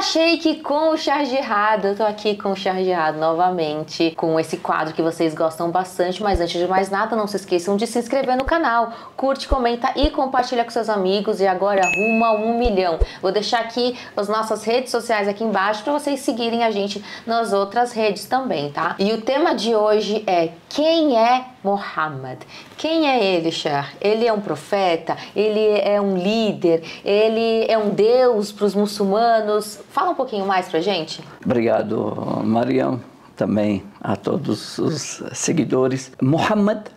Shake com o Chargerrado. Eu tô aqui com o Chargerrado novamente, com esse quadro que vocês gostam bastante, mas antes de mais nada, não se esqueçam de se inscrever no canal, curte, comenta e compartilha com seus amigos, e agora rumo a 1 milhão. Vou deixar aqui as nossas redes sociais aqui embaixo para vocês seguirem a gente nas outras redes também, tá? E o tema de hoje é: quem é Muhammad? Quem é ele, Char? Ele é um profeta? Ele é um líder? Ele é um deus para os muçulmanos? Fala um pouquinho mais pra gente. Obrigado, Mariam, também a todos os seguidores. Muhammad,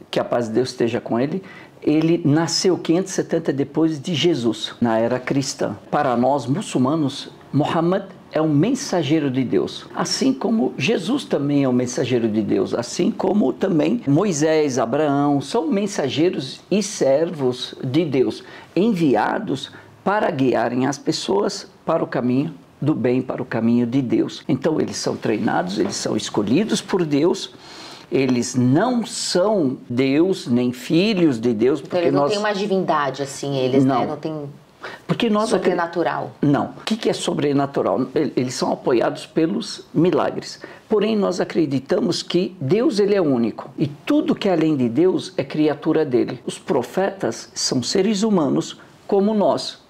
que a paz de Deus esteja com ele, ele nasceu 570 depois de Jesus, na era cristã. Para nós muçulmanos, Muhammad é um mensageiro de Deus, assim como Jesus também é um mensageiro de Deus, assim como também Moisés, Abraão, são mensageiros e servos de Deus, enviados para guiarem as pessoas para o caminho do bem, para o caminho de Deus. Então eles são treinados, eles são escolhidos por Deus, eles não são Deus, nem filhos de Deus. Então eles não têm uma divindade assim, eles não. Né? Não têm... Porque nós sobrenatural. Não. O que é sobrenatural? Eles são apoiados pelos milagres. Porém, nós acreditamos que Deus ele é único. E tudo que é além de Deus é criatura dele. Os profetas são seres humanos como nós.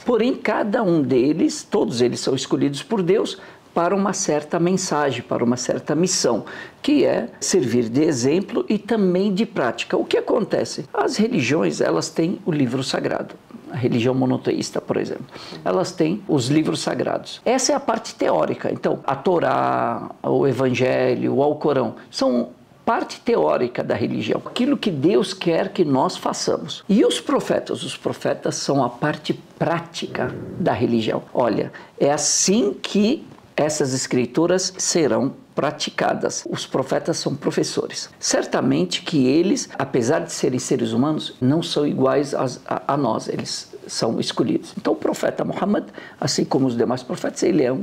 Porém, cada um deles, todos eles são escolhidos por Deus para uma certa mensagem, para uma certa missão, que é servir de exemplo e também de prática. O que acontece? As religiões, elas têm o livro sagrado. A religião monoteísta, por exemplo, elas têm os livros sagrados. Essa é a parte teórica. Então, a Torá, o Evangelho, o Alcorão, são parte teórica da religião, aquilo que Deus quer que nós façamos. E os profetas são a parte prática da religião. Olha, é assim que essas escrituras serão praticadas. Os profetas são professores. Certamente que eles, apesar de serem seres humanos, não são iguais a nós, eles são escolhidos. Então o profeta Muhammad, assim como os demais profetas, ele é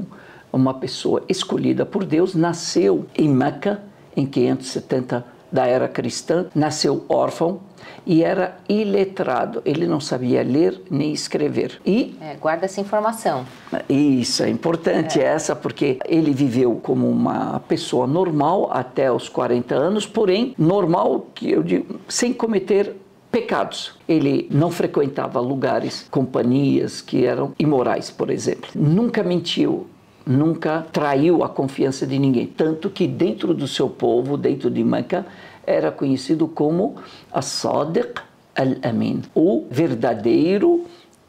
uma pessoa escolhida por Deus, nasceu em Meca em 570 da era cristã, nasceu órfão e era iletrado, ele não sabia ler nem escrever. E guarda essa informação. Isso, é importante essa, porque ele viveu como uma pessoa normal até os 40 anos, porém, normal, que eu digo, sem cometer pecados. Ele não frequentava lugares, companhias que eram imorais, por exemplo. Nunca mentiu, nunca traiu a confiança de ninguém. Tanto que dentro do seu povo, dentro de Meca, era conhecido como As-Sadiq Al-Amin, o verdadeiro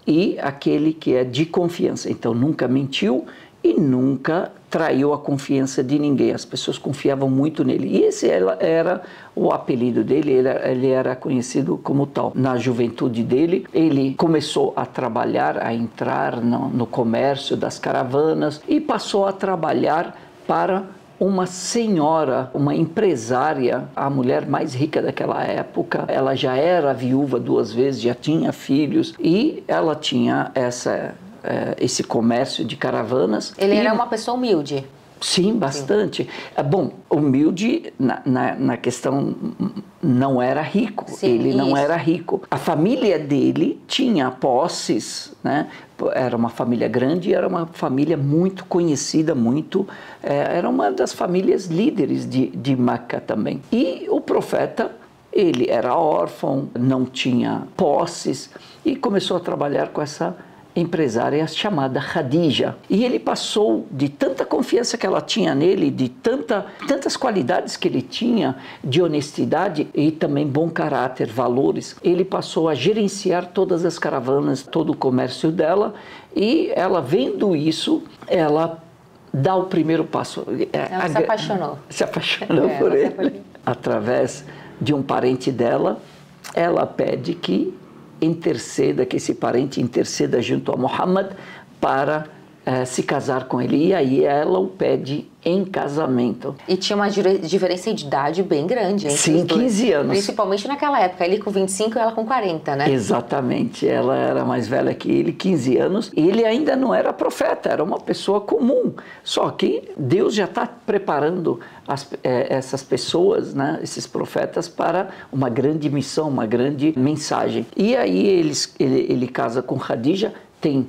e aquele que é de confiança. Então nunca mentiu e nunca traiu a confiança de ninguém. As pessoas confiavam muito nele. E esse era o apelido dele, ele era conhecido como tal. Na juventude dele, ele começou a trabalhar, a entrar no comércio das caravanas e passou a trabalhar para uma senhora, uma empresária, a mulher mais rica daquela época. Ela já era viúva 2 vezes, já tinha filhos e ela tinha esse comércio de caravanas. Ele era uma pessoa humilde. Sim, bastante. Sim. Bom, humilde na questão não era rico. Sim, ele não era rico. A família dele tinha posses, né? Era uma família grande, era uma família muito conhecida, era uma das famílias líderes de Meca também. E o profeta, ele era órfão, não tinha posses e começou a trabalhar com essa empresária chamada Khadija. E ele passou, de tanta confiança que ela tinha nele, de tantas qualidades que ele tinha, de honestidade e também bom caráter, valores, ele passou a gerenciar todas as caravanas, todo o comércio dela, e ela, vendo isso, ela dá o primeiro passo. Ela se apaixonou. Se apaixonou por ele. Através de um parente dela, ela pede que esse parente interceda junto a Muhammad para se casar com ele. E aí ela o pede em casamento. E tinha uma diferença de idade bem grande, hein? Sim, 15 anos. Principalmente naquela época, ele com 25 e ela com 40, né? Exatamente, ela era mais velha que ele, 15 anos. Ele ainda não era profeta, era uma pessoa comum. Só que Deus já está preparando essas pessoas, né, esses profetas, para uma grande missão, uma grande mensagem. E aí ele casa com Khadija, tem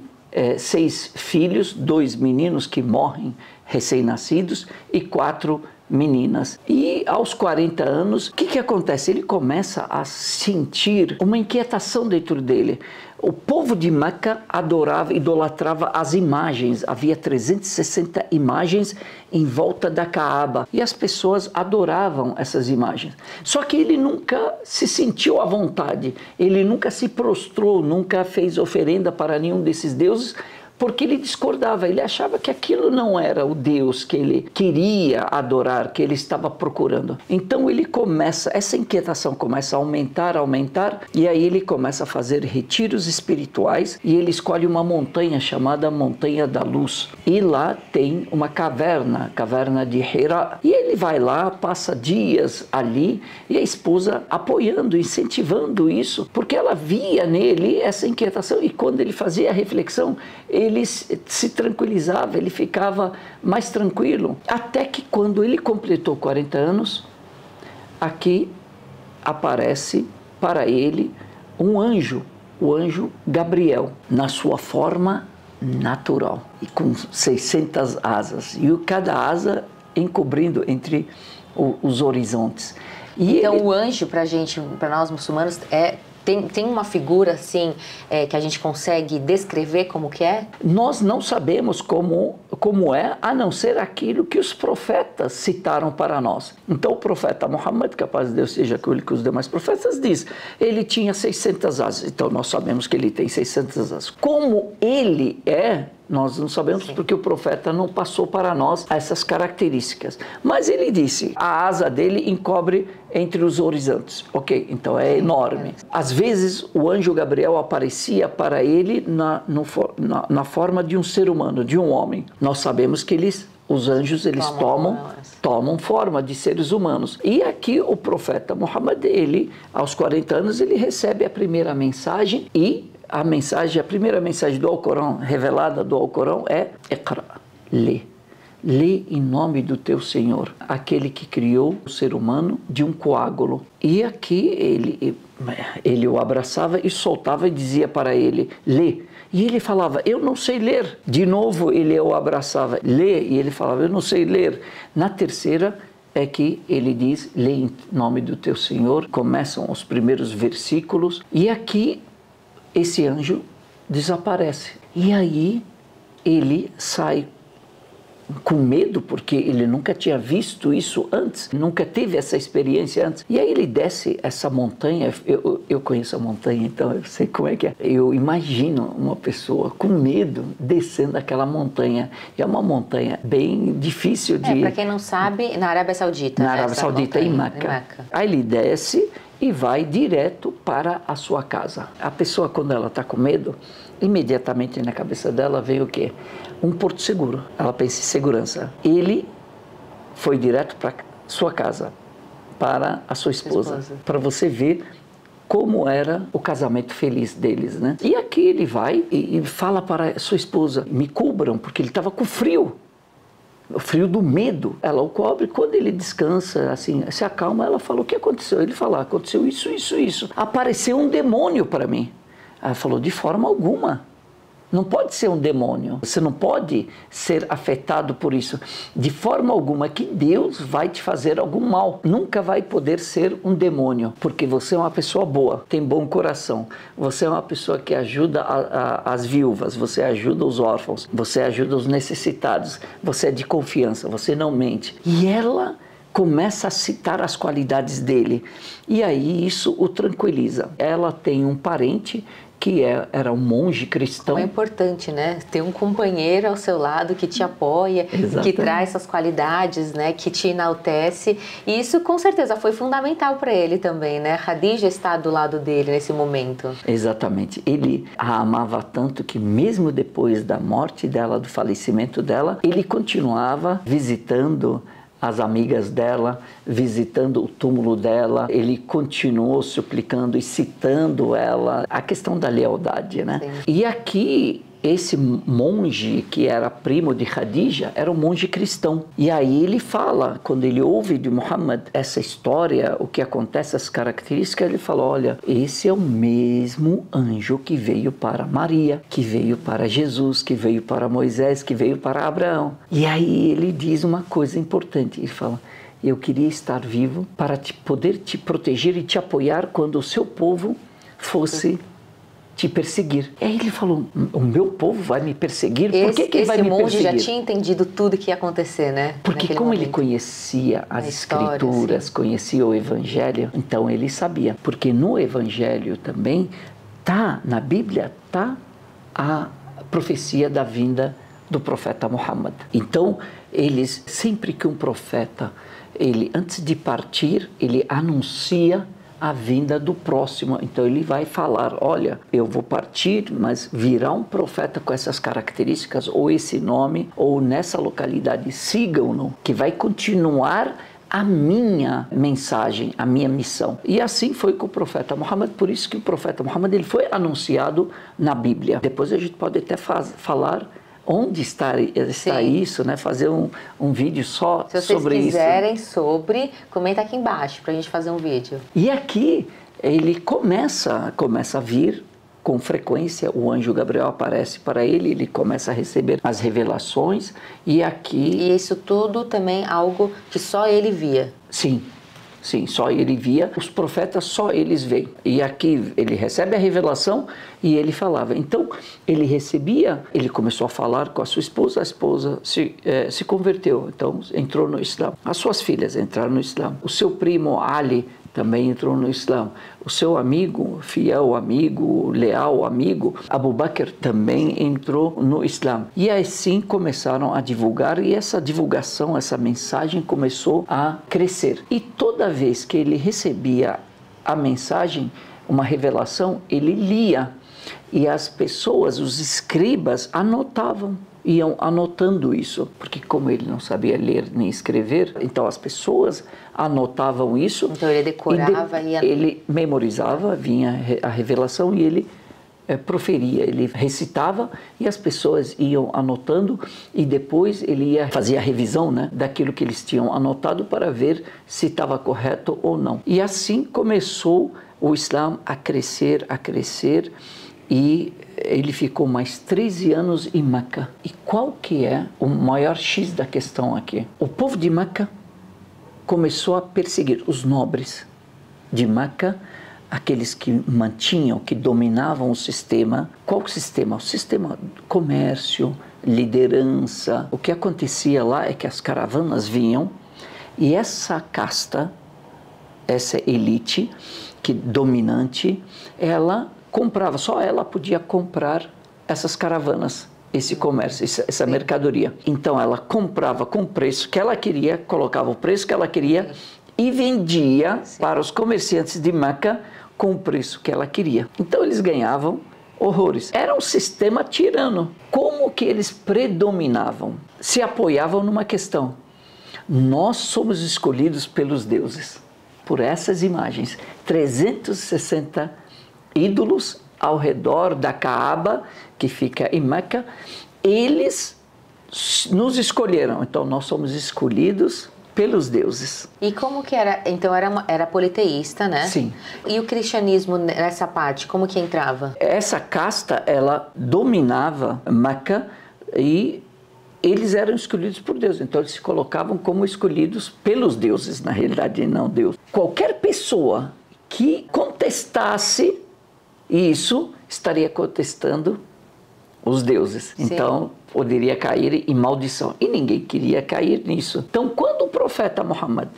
6 filhos, 2 meninos que morrem recém-nascidos e 4 meninas. E aos 40 anos, o que acontece? Ele começa a sentir uma inquietação dentro dele. O povo de Meca adorava, idolatrava as imagens. Havia 360 imagens em volta da Kaaba. E as pessoas adoravam essas imagens. Só que ele nunca se sentiu à vontade. Ele nunca se prostrou, nunca fez oferenda para nenhum desses deuses, porque ele discordava, ele achava que aquilo não era o Deus que ele queria adorar, que ele estava procurando. Então ele começa, essa inquietação começa a aumentar, e aí ele começa a fazer retiros espirituais, e ele escolhe uma montanha chamada Montanha da Luz. E lá tem uma caverna, caverna de Hira. E ele vai lá, passa dias ali, e a esposa apoiando, incentivando isso, porque ela via nele essa inquietação, e quando ele fazia a reflexão, ele se tranquilizava, ele ficava mais tranquilo. Até que quando ele completou 40 anos, aqui aparece para ele um anjo, o anjo Gabriel, na sua forma natural, e com 600 asas, e cada asa encobrindo entre os horizontes. E então o anjo, para nós muçulmanos, tem uma figura assim que a gente consegue descrever como que é? Nós não sabemos como é, a não ser aquilo que os profetas citaram para nós. Então o profeta Muhammad, que a paz de Deus seja com ele, que os demais profetas, diz, ele tinha 600 asas, então nós sabemos que ele tem 600 asas. Como ele é, nós não sabemos. Sim. Porque o profeta não passou para nós essas características. Mas ele disse, a asa dele encobre entre os horizontes. Ok, então é enorme. Às vezes o anjo Gabriel aparecia para ele na forma de um ser humano, de um homem. Nós sabemos que os anjos tomam forma de seres humanos. E aqui o profeta Muhammad, aos 40 anos, ele recebe a primeira mensagem, e a primeira mensagem do Alcorão, revelada do Alcorão, é Iqra, lê. Lê em nome do teu Senhor, aquele que criou o ser humano de um coágulo. E aqui ele o abraçava e soltava e dizia para ele, lê. E ele falava, eu não sei ler. De novo ele o abraçava, lê. E ele falava, eu não sei ler. Na terceira é que ele diz, lê em nome do teu Senhor. Começam os primeiros versículos. E aqui esse anjo desaparece. E aí ele sai com medo, porque ele nunca tinha visto isso antes, nunca teve essa experiência antes. E aí ele desce essa montanha, eu conheço a montanha, então eu sei como é que é. Eu imagino uma pessoa com medo descendo aquela montanha. E é uma montanha bem difícil de... para quem não sabe, na Arábia Saudita. Na Arábia Saudita, em Meca. Aí ele desce e vai direto para a sua casa. A pessoa, quando ela está com medo, imediatamente na cabeça dela vem o quê? Um porto seguro. Ela pensa em segurança. Ele foi direto para sua casa, para a sua esposa. Para você ver como era o casamento feliz deles, né? E aqui ele vai e fala para a sua esposa, me cubram, porque ele estava com frio. O frio do medo. Ela o cobre. Quando ele descansa, assim, se acalma, ela fala, o que aconteceu? Ele fala, aconteceu isso. Apareceu um demônio para mim. Ela falou, de forma alguma. Não pode ser um demônio. Você não pode ser afetado por isso. De forma alguma que Deus vai te fazer algum mal. Nunca vai poder ser um demônio. Porque você é uma pessoa boa, tem bom coração. Você é uma pessoa que ajuda as viúvas. Você ajuda os órfãos. Você ajuda os necessitados. Você é de confiança. Você não mente. E ela começa a citar as qualidades dele. E aí isso o tranquiliza. Ela tem um parente que era um monge cristão. É importante, né? Ter um companheiro ao seu lado que te apoia, que traz essas qualidades, né? Que te enaltece. E isso, com certeza, foi fundamental para ele também, né? Khadija está do lado dele nesse momento. Exatamente. Ele a amava tanto que, mesmo depois da morte dela, do falecimento dela, ele continuava visitando as amigas dela, visitando o túmulo dela. Ele continuou suplicando e citando ela, a questão da lealdade, né? Sim. E aqui esse monge que era primo de Khadija era um monge cristão. E aí ele fala, quando ele ouve de Muhammad essa história, o que acontece, as características, ele fala, olha, esse é o mesmo anjo que veio para Maria, que veio para Jesus, que veio para Moisés, que veio para Abraão. E aí ele diz uma coisa importante, ele fala, eu queria estar vivo para poder te proteger e te apoiar quando o seu povo fosse te perseguir. Aí ele falou, o meu povo vai me perseguir? Por que ele vai me perseguir? Esse monge já tinha entendido tudo que ia acontecer, né? Porque como ele conhecia as escrituras, conhecia o Evangelho, então ele sabia. Porque no Evangelho também, na Bíblia, está a profecia da vinda do profeta Muhammad. Então, sempre que um profeta, antes de partir, ele anuncia a vinda do próximo. Então ele vai falar, olha, eu vou partir, mas virá um profeta com essas características, ou esse nome, ou nessa localidade, sigam-no, que vai continuar a minha mensagem, a minha missão. E assim foi com o profeta Muhammad, por isso que o profeta Muhammad ele foi anunciado na Bíblia. Depois a gente pode até falar onde está isso, né? Fazer um vídeo só sobre isso. Se vocês quiserem comenta aqui embaixo para a gente fazer um vídeo. E aqui ele começa a vir com frequência, o anjo Gabriel aparece para ele, ele começa a receber as revelações e aqui... E isso tudo também algo que só ele via? Sim. Sim, só ele via, os profetas só eles veem. E aqui ele recebe a revelação e ele falava. Então, ele recebia, ele começou a falar com a esposa se converteu, então entrou no Islã. As suas filhas entraram no Islã. O seu primo Ali também entrou no Islã. O seu amigo, fiel amigo, leal amigo, Abu Bakr também entrou no Islã. E assim começaram a divulgar e essa divulgação, essa mensagem começou a crescer. E toda vez que ele recebia a mensagem, uma revelação, ele lia. E as pessoas, os escribas, iam anotando isso, porque como ele não sabia ler nem escrever, então as pessoas anotavam isso. Então ele decorava ele memorizava, vinha a revelação e ele proferia, ele recitava e as pessoas iam anotando e depois ele ia fazer a revisão, né, daquilo que eles tinham anotado para ver se estava correto ou não. E assim começou o Islã a crescer e ele ficou mais 13 anos em Meca. E qual que é o maior X da questão aqui? O povo de Meca começou a perseguir os nobres de Meca, aqueles que mantinham, que dominavam o sistema. Qual sistema? O sistema do comércio, liderança. O que acontecia lá é que as caravanas vinham e essa casta, essa elite dominante, ela comprava, só ela podia comprar essas caravanas, esse comércio, essa mercadoria. Então ela comprava com o preço que ela queria, colocava o preço que ela queria e vendia para os comerciantes de Meca com o preço que ela queria. Então eles ganhavam horrores. Era um sistema tirano. Como que eles predominavam? Se apoiavam numa questão. Nós somos escolhidos pelos deuses. Por essas imagens. 360 ídolos ao redor da Kaaba, que fica em Meca, eles nos escolheram. Então, nós somos escolhidos pelos deuses. E como que era? Então, era politeísta, né? Sim. E o cristianismo nessa parte, como que entrava? Essa casta, ela dominava Meca e eles eram escolhidos por Deus. Então, eles se colocavam como escolhidos pelos deuses, na realidade, não Deus. Qualquer pessoa que contestasse isso estaria contestando os deuses. Sim. Então, poderia cair em maldição. E ninguém queria cair nisso. Então, quando o profeta Muhammad,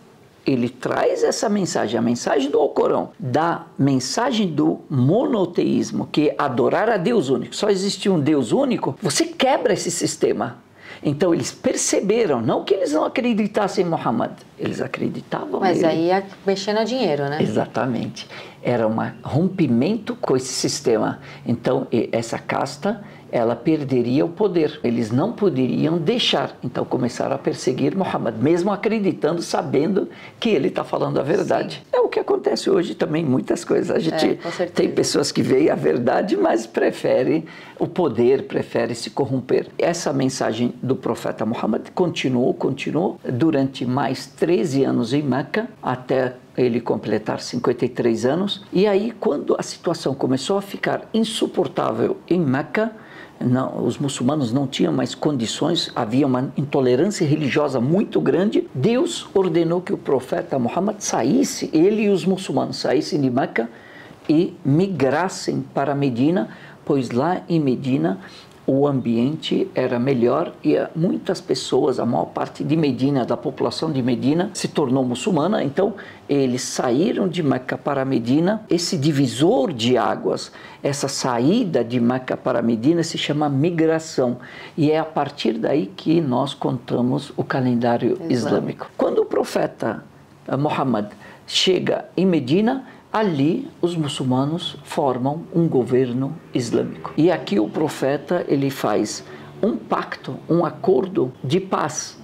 ele traz essa mensagem, a mensagem do Alcorão, da mensagem do monoteísmo, que é adorar a Deus único. Só existe um Deus único. Você quebra esse sistema. Então, eles perceberam, não que eles não acreditassem em Muhammad, eles acreditavam nele. Mas aí ia mexendo a dinheiro, né? Exatamente. Era um rompimento com esse sistema. Então, essa casta, ela perderia o poder. Eles não poderiam deixar. Então começaram a perseguir Muhammad, mesmo acreditando, sabendo que ele está falando a verdade. Sim. É o que acontece hoje também, muitas coisas. A gente tem pessoas que veem a verdade, mas preferem o poder, preferem se corromper. Essa mensagem do profeta Muhammad continuou durante mais 13 anos em Meca, até ele completar 53 anos. E aí, quando a situação começou a ficar insuportável em Meca, os muçulmanos não tinham mais condições, havia uma intolerância religiosa muito grande. Deus ordenou que o profeta Muhammad saísse, ele e os muçulmanos saíssem de Meca e migrassem para Medina, pois lá em Medina o ambiente era melhor e muitas pessoas, a maior parte de Medina, da população de Medina, se tornou muçulmana. Então eles saíram de Meca para Medina. Esse divisor de águas, essa saída de Meca para Medina se chama migração, e é a partir daí que nós contamos o calendário islâmico. Quando o profeta Muhammad chega em Medina, ali os muçulmanos formam um governo islâmico. E aqui o profeta ele faz um pacto, um acordo de paz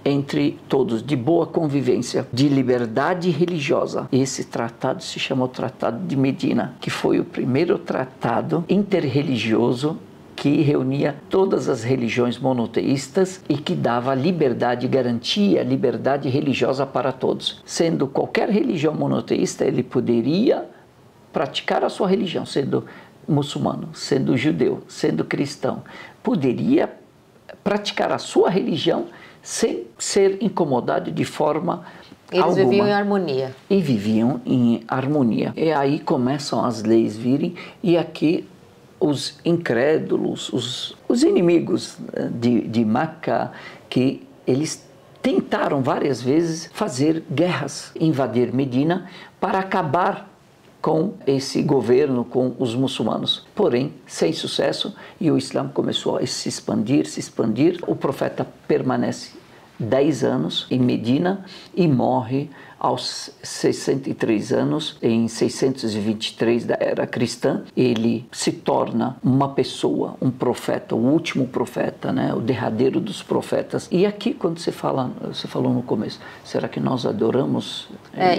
entre todos, de boa convivência, de liberdade religiosa. Esse tratado se chama o Tratado de Medina, que foi o primeiro tratado interreligioso que reunia todas as religiões monoteístas e que dava liberdade, garantia liberdade religiosa para todos. Sendo qualquer religião monoteísta, ele poderia praticar a sua religião, sendo muçulmano, sendo judeu, sendo cristão. Poderia praticar a sua religião sem ser incomodado de forma alguma. Eles viviam em harmonia. E viviam em harmonia. E aí começam as leis virem, e aqui os incrédulos, os inimigos de Meca, que eles tentaram várias vezes fazer guerras, invadir Medina para acabar com esse governo, com os muçulmanos. Porém, sem sucesso, e o Islã começou a se expandir. O profeta permanece 10 anos em Medina e morre aos 63 anos, em 623 da era cristã. Ele se torna uma pessoa, um profeta, o último profeta, né? O derradeiro dos profetas. E aqui, quando você falou no começo, será que nós adoramos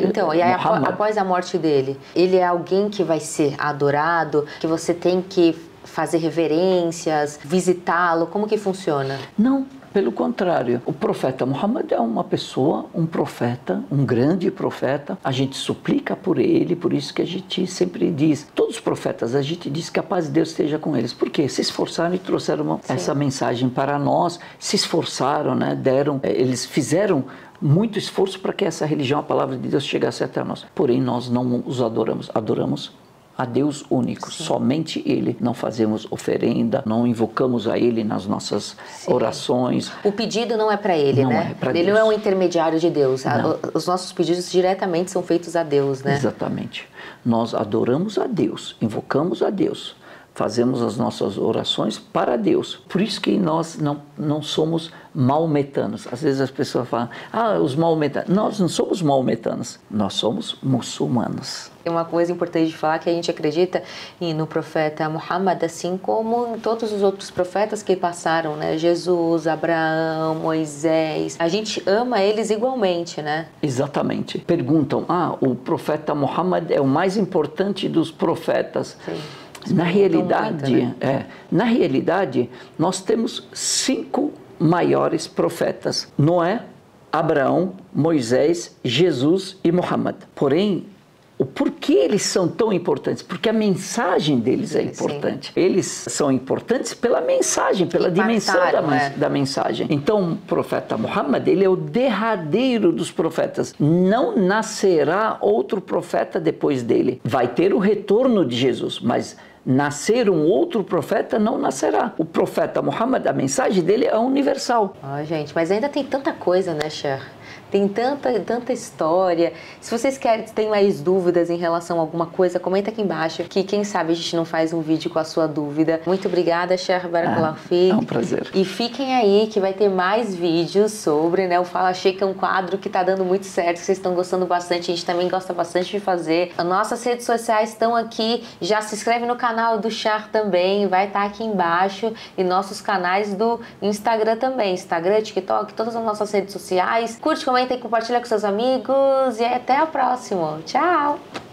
então, e aí, após a morte dele, ele é alguém que vai ser adorado, que você tem que fazer reverências, visitá-lo? Como que funciona? Não. Pelo contrário, o profeta Muhammad é uma pessoa, um profeta, um grande profeta. A gente suplica por ele, por isso que a gente sempre diz, todos os profetas, a gente diz que a paz de Deus esteja com eles. Por quê? Se esforçaram e trouxeram essa mensagem para nós, se esforçaram, né? Eles fizeram muito esforço para que essa religião, a palavra de Deus, chegasse até nós. Porém, nós não os adoramos a Deus único, somente Ele. Não fazemos oferenda, não invocamos a Ele nas nossas orações. O pedido não é para Ele, não né? É para Ele Deus. não é um intermediário de Deus. Os nossos pedidos diretamente são feitos a Deus, né? Exatamente. Nós adoramos a Deus, invocamos a Deus, fazemos as nossas orações para Deus. Por isso que nós não somos maometanos. Às vezes as pessoas falam, os maometanos. Nós não somos maometanos, nós somos muçulmanos. Tem uma coisa importante de falar, que a gente acredita no profeta Muhammad, assim como em todos os outros profetas que passaram, né? Jesus, Abraão, Moisés. A gente ama eles igualmente, né? Exatamente. Perguntam, o profeta Muhammad é o mais importante dos profetas. Sim. Na realidade, muito, né? Na realidade, nós temos 5 maiores profetas: Noé, Abraão, Moisés, Jesus e Muhammad. Porém, o porquê eles são tão importantes? Porque a mensagem deles é importante. Sim. Eles são importantes pela mensagem, pela dimensão da mensagem. Então, o profeta Muhammad, ele é o derradeiro dos profetas. Não nascerá outro profeta depois dele. Vai ter o retorno de Jesus, mas nascer um outro profeta não nascerá. O profeta Muhammad, a mensagem dele é universal. Gente, mas ainda tem tanta coisa, né, Cher? Tem tanta história. Se vocês têm mais dúvidas em relação a alguma coisa, comenta aqui embaixo, que quem sabe a gente não faz um vídeo com a sua dúvida. Muito obrigada, Sheikh Barakallahu Fik. É um prazer. E fiquem aí que vai ter mais vídeos sobre, né, o Fala Sheikh, é um quadro que tá dando muito certo, que vocês estão gostando bastante, a gente também gosta bastante de fazer. As nossas redes sociais estão aqui, já se inscreve no canal do Sheikh também, vai estar aqui embaixo, e nossos canais do Instagram também, Instagram, TikTok, todas as nossas redes sociais. Curte, comenta e compartilha com seus amigos, e até a próxima. Tchau!